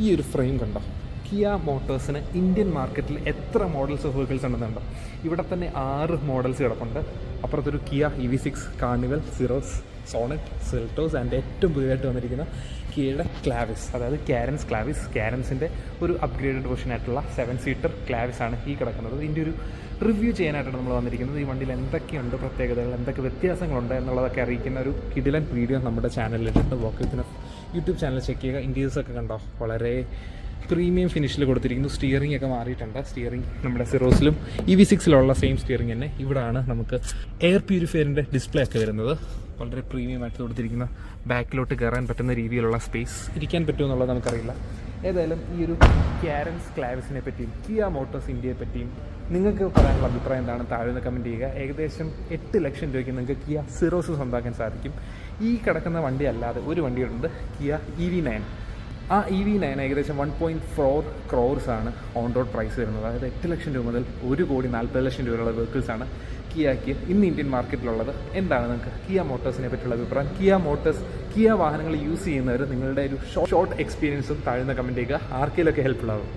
ഈ ഒരു ഫ്രെയിം കണ്ടോ? കിയ മോട്ടോഴ്സിന് ഇന്ത്യൻ മാർക്കറ്റിൽ എത്ര മോഡൽസ് ഓഫ് വെഹിക്കിൾസ് ഉണ്ടെന്നുണ്ടോ? ഇവിടെ തന്നെ 6 മോഡൽസ് കിടപ്പുണ്ട്. അപ്പുറത്തൊരു Kia EV6, Carnival, Syros, Sonet, Seltos and ഏറ്റവും പുതിയതായിട്ട് വന്നിരിക്കുന്ന കിയയുടെ ക്ലാവിസ്, അതായത് ക്യാരൻസ് ക്ലാവിസ്. ക്യാരൻസിൻ്റെ ഒരു അപ്ഗ്രേഡഡ് വെർഷൻ ആയിട്ടുള്ള 7 സീറ്റർ ക്ലാവിസ് ആണ് ഈ കിടക്കുന്നത്. ഇതിൻ്റെ ഒരു റിവ്യൂ ചെയ്യാനായിട്ടാണ് നമ്മൾ വന്നിരിക്കുന്നത്. ഈ വണ്ടിയിൽ എന്തൊക്കെയുണ്ട് പ്രത്യേകതകൾ, എന്തൊക്കെ വ്യത്യാസങ്ങളുണ്ട് എന്നുള്ളതൊക്കെ അറിയിക്കുന്ന ഒരു കിടിലൻ വീഡിയോ നമ്മുടെ ചാനലിലിട്ടുണ്ട്. വോക്കത്തിന് യൂട്യൂബ് ചാനൽ ചെക്ക് ചെയ്യുക. ഇൻറ്റീരിയേഴ്സൊക്കെ കണ്ടോ, വളരെ പ്രീമിയം ഫിനിഷിൽ കൊടുത്തിരിക്കുന്നു. സ്റ്റിയറിംഗ് ഒക്കെ മാറിയിട്ടുണ്ട്. സ്റ്റിയറിംഗ് നമ്മുടെ സിറോസിലും EV6-ലുള്ള സെയിം സ്റ്റിയറിംഗ് തന്നെ. ഇവിടാണ് നമുക്ക് എയർ പ്യൂരിഫയറിൻ്റെ ഡിസ്പ്ലേ ഒക്കെ വരുന്നത്. വളരെ പ്രീമിയം ആയിട്ട് കൊടുത്തിരിക്കുന്ന, ബാക്കിലോട്ട് കയറാൻ പറ്റുന്ന രീതിയിലുള്ള സ്പേസ്. ഇരിക്കാൻ പറ്റുമോ എന്നുള്ളത് നമുക്കറിയില്ല. ഏതായാലും ഈ ഒരു ക്യാരൻസ് ക്ലാവിസിനെ പറ്റിയും കിയ മോട്ടോഴ്സ് ഇന്ത്യയെ പറ്റിയും നിങ്ങൾക്ക് പറയാനുള്ള അഭിപ്രായം എന്താണ്? താഴെ നിന്ന് കമൻറ്റ് ചെയ്യുക. ഏകദേശം 8 ലക്ഷം രൂപയ്ക്ക് നിങ്ങൾക്ക് കിയ സിറോസ് സ്വന്തമാക്കാൻ സാധിക്കും. ഈ കിടക്കുന്ന വണ്ടി അല്ലാതെ ഒരു വണ്ടിയുണ്ട്, കിയ EV9. ആ EV9 ഏകദേശം 1.4 crores ആണ് ഓൺ റോഡ് പ്രൈസ് വരുന്നത്. അതായത് 8 ലക്ഷം രൂപ മുതൽ 1,40,00,000 രൂപയുള്ള വെഹിക്കിൾസാണ് കിയയ്ക്ക് ഇന്ന് ഇന്ത്യൻ മാർക്കറ്റിലുള്ളത്. എന്താണ് നിങ്ങൾക്ക് കിയ മോട്ടോഴ്സിനെ പറ്റിയുള്ള അഭിപ്രായം? കിയ വാഹനങ്ങൾ യൂസ് ചെയ്യുന്നവർ നിങ്ങളുടെ ഒരു ഷോർട്ട് എക്സ്പീരിയൻസും താഴ്ന്ന കമൻറ്റ് ചെയ്യുക. ആർക്കെങ്കിലൊക്കെ ഹെൽപ്ഫുൾ ആവും.